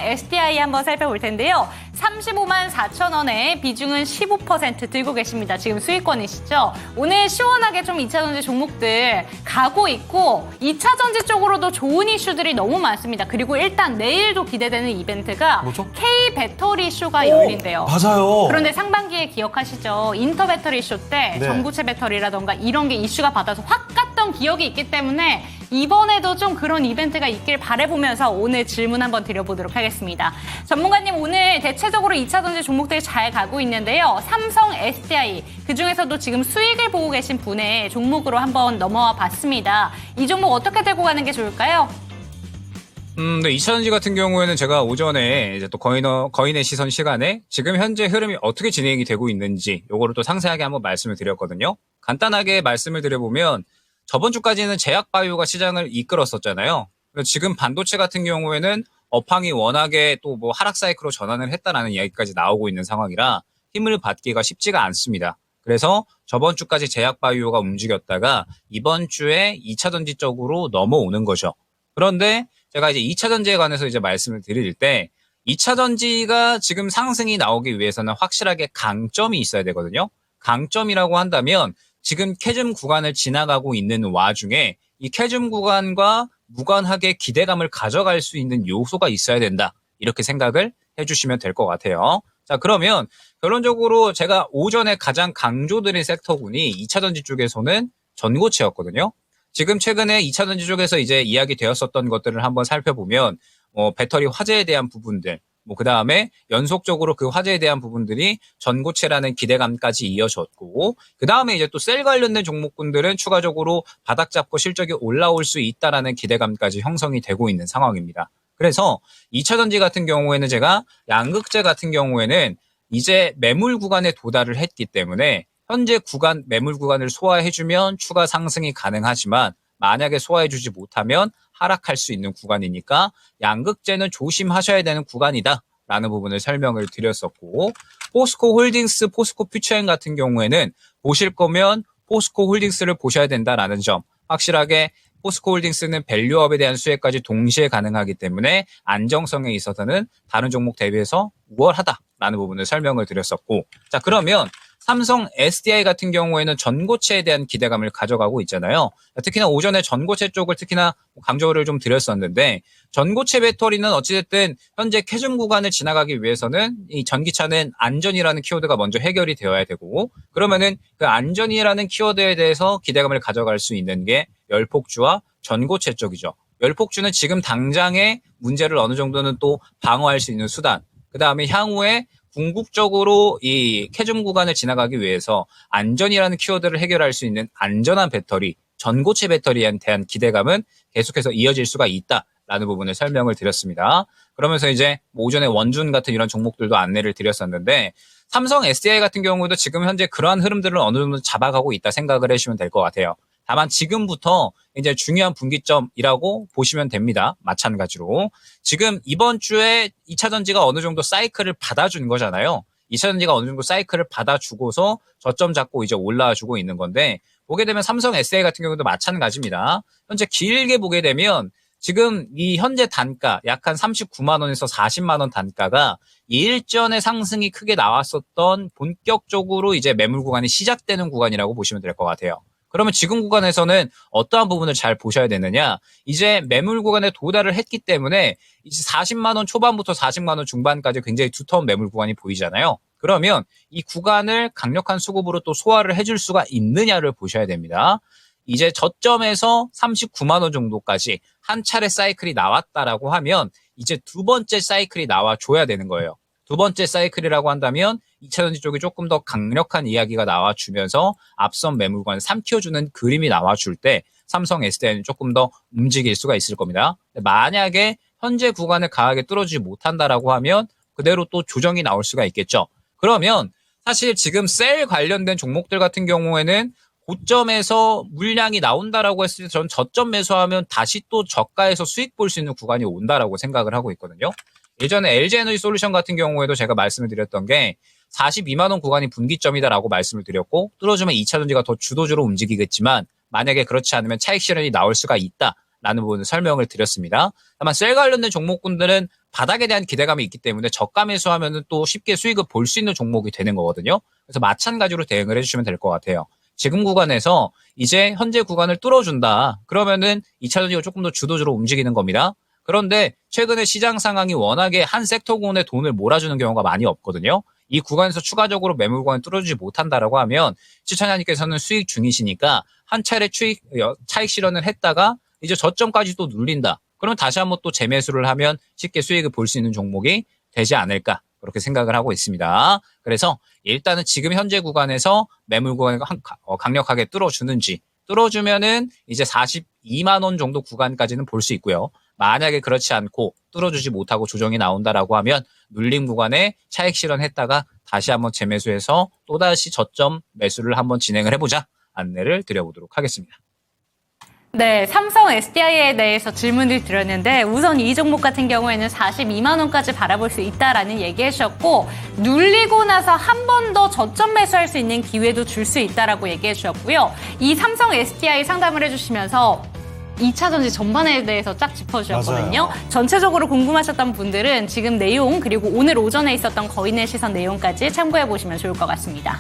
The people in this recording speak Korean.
SDI 한번 살펴볼 텐데요. 35만 4천 원에 비중은 15% 들고 계십니다. 지금 수익권이시죠? 오늘 시원하게 좀 2차전지 종목들 가고 있고 2차전지 쪽으로도 좋은 이슈들이 너무 많습니다. 그리고 일단 내일도 기대되는 이벤트가 뭐죠? K-배터리 쇼가 열린대요. 맞아요. 그런데 상반기에 기억하시죠? 인터 배터리 쇼 때 네. 전고체 배터리라던가 이런 게 이슈가 받아서 확 갔던 기억이 있기 때문에 이번에도 좀 그런 이벤트가 있길 바라보면서 오늘 질문 한번 드려보도록 하겠습니다. 전문가님, 오늘 대체적으로 2차전지 종목들이 잘 가고 있는데요. 삼성, SDI, 그중에서도 지금 수익을 보고 계신 분의 종목으로 한번 넘어와 봤습니다. 이 종목 어떻게 들고 가는 게 좋을까요? 네, 2차전지 같은 경우에는 제가 오전에 이제 또 거인의 시선 시간에 지금 현재 흐름이 어떻게 진행이 되고 있는지 요거를 또 상세하게 한번 말씀을 드렸거든요. 간단하게 말씀을 드려보면 저번 주까지는 제약바이오가 시장을 이끌었었잖아요. 지금 반도체 같은 경우에는 업황이 워낙에 또 뭐 하락 사이클로 전환을 했다라는 이야기까지 나오고 있는 상황이라 힘을 받기가 쉽지가 않습니다. 그래서 저번 주까지 제약바이오가 움직였다가 이번 주에 2차전지 쪽으로 넘어오는 거죠. 그런데 제가 이제 2차전지에 관해서 이제 말씀을 드릴 때 2차전지가 지금 상승이 나오기 위해서는 확실하게 강점이 있어야 되거든요. 강점이라고 한다면 지금 캐즘 구간을 지나가고 있는 와중에 이 캐즘 구간과 무관하게 기대감을 가져갈 수 있는 요소가 있어야 된다. 이렇게 생각을 해주시면 될 것 같아요. 자, 그러면 결론적으로 제가 오전에 가장 강조드린 섹터군이 2차전지 쪽에서는 전고체였거든요. 지금 최근에 2차전지 쪽에서 이제 이야기 되었었던 것들을 한번 살펴보면 배터리 화재에 대한 부분들, 그 다음에 연속적으로 그 화재에 대한 부분들이 전고체라는 기대감까지 이어졌고, 그 다음에 이제 또 셀 관련된 종목군들은 추가적으로 바닥 잡고 실적이 올라올 수 있다라는 기대감까지 형성이 되고 있는 상황입니다. 그래서 2차전지 같은 경우에는 제가 양극재 같은 경우에는 이제 매물 구간에 도달을 했기 때문에 현재 구간, 매물 구간을 소화해주면 추가 상승이 가능하지만 만약에 소화해주지 못하면 하락할 수 있는 구간이니까 양극재는 조심하셔야 되는 구간이다 라는 부분을 설명을 드렸었고, 포스코 홀딩스, 포스코 퓨처엠 같은 경우에는 보실 거면 포스코 홀딩스를 보셔야 된다라는 점, 확실하게 포스코 홀딩스는 밸류업에 대한 수혜까지 동시에 가능하기 때문에 안정성에 있어서는 다른 종목 대비해서 우월하다라는 부분을 설명을 드렸었고, 자, 그러면 삼성 SDI 같은 경우에는 전고체에 대한 기대감을 가져가고 있잖아요. 특히나 오전에 전고체 쪽을 특히나 강조를 좀 드렸었는데, 전고체 배터리는 어찌됐든 현재 캐즘 구간을 지나가기 위해서는 이 전기차는 안전이라는 키워드가 먼저 해결이 되어야 되고, 그러면은 그 안전이라는 키워드에 대해서 기대감을 가져갈 수 있는 게 열폭주와 전고체 쪽이죠. 열폭주는 지금 당장의 문제를 어느 정도는 또 방어할 수 있는 수단, 그 다음에 향후에 궁극적으로 이 캐즘 구간을 지나가기 위해서 안전이라는 키워드를 해결할 수 있는 안전한 배터리, 전고체 배터리에 대한 기대감은 계속해서 이어질 수가 있다라는 부분을 설명을 드렸습니다. 그러면서 이제 오전에 원준 같은 이런 종목들도 안내를 드렸었는데, 삼성 SDI 같은 경우도 지금 현재 그러한 흐름들을 어느 정도 잡아가고 있다 생각을 해주시면 될 것 같아요. 다만 지금부터 이제 중요한 분기점이라고 보시면 됩니다. 마찬가지로 지금 이번 주에 2차전지가 어느 정도 사이클을 받아준 거잖아요. 2차전지가 어느 정도 사이클을 받아주고서 저점 잡고 이제 올라와주고 있는 건데, 보게 되면 삼성 SDI 같은 경우도 마찬가지입니다. 현재 길게 보게 되면 지금 이 현재 단가 약 한 39만 원에서 40만 원 단가가 일전에 상승이 크게 나왔었던 본격적으로 이제 매물 구간이 시작되는 구간이라고 보시면 될 것 같아요. 그러면 지금 구간에서는 어떠한 부분을 잘 보셔야 되느냐? 이제 매물 구간에 도달을 했기 때문에 이제 40만 원 초반부터 40만 원 중반까지 굉장히 두터운 매물 구간이 보이잖아요. 그러면 이 구간을 강력한 수급으로 또 소화를 해줄 수가 있느냐를 보셔야 됩니다. 이제 저점에서 39만 원 정도까지 한 차례 사이클이 나왔다라고 하면 이제 두 번째 사이클이 나와줘야 되는 거예요. 두 번째 사이클이라고 한다면 2차전지 쪽이 조금 더 강력한 이야기가 나와주면서 앞선 매물관을 삼켜주는 그림이 나와줄 때 삼성 SDI는 조금 더 움직일 수가 있을 겁니다. 만약에 현재 구간을 강하게 뚫어주지 못한다라고 하면 그대로 또 조정이 나올 수가 있겠죠. 그러면 사실 지금 셀 관련된 종목들 같은 경우에는 고점에서 물량이 나온다라고 했을 때 저는 저점 매수하면 다시 또 저가에서 수익 볼 수 있는 구간이 온다라고 생각을 하고 있거든요. 예전에 LG에너지 솔루션 같은 경우에도 제가 말씀을 드렸던 게 42만 원 구간이 분기점이다라고 말씀을 드렸고, 뚫어주면 2차전지가 더 주도주로 움직이겠지만 만약에 그렇지 않으면 차익 실현이 나올 수가 있다 라는 부분을 설명을 드렸습니다. 다만 셀 관련된 종목군들은 바닥에 대한 기대감이 있기 때문에 저가 매수하면 또 쉽게 수익을 볼 수 있는 종목이 되는 거거든요. 그래서 마찬가지로 대응을 해주시면 될 것 같아요. 지금 구간에서 이제 현재 구간을 뚫어준다. 그러면은 2차전지가 조금 더 주도주로 움직이는 겁니다. 그런데 최근에 시장 상황이 워낙에 한 섹터군에 돈을 몰아주는 경우가 많이 없거든요. 이 구간에서 추가적으로 매물 구간을 뚫어주지 못한다라고 하면 시청자님께서는 수익 중이시니까 한 차례 차익 실현을 했다가 이제 저점까지 또 눌린다. 그러면 다시 한번 또 재매수를 하면 쉽게 수익을 볼 수 있는 종목이 되지 않을까 그렇게 생각을 하고 있습니다. 그래서 일단은 지금 현재 구간에서 매물 구간을 강력하게 뚫어주는지 뚫어주면은 이제 42만 원 정도 구간까지는 볼 수 있고요. 만약에 그렇지 않고 뚫어주지 못하고 조정이 나온다라고 하면 눌림 구간에 차익 실현했다가 다시 한번 재매수해서 또다시 저점 매수를 한번 진행을 해보자 안내를 드려보도록 하겠습니다. 네, 삼성 SDI에 대해서 질문을 드렸는데 우선 이 종목 같은 경우에는 42만 원까지 바라볼 수 있다라는 얘기해 주셨고 눌리고 나서 한 번 더 저점 매수할 수 있는 기회도 줄 수 있다라고 얘기해 주셨고요. 이 삼성 SDI 상담을 해주시면서 2차 전지 전반에 대해서 쫙 짚어주셨거든요. 맞아요. 전체적으로 궁금하셨던 분들은 지금 내용 그리고 오늘 오전에 있었던 거인의 시선 내용까지 참고해 보시면 좋을 것 같습니다.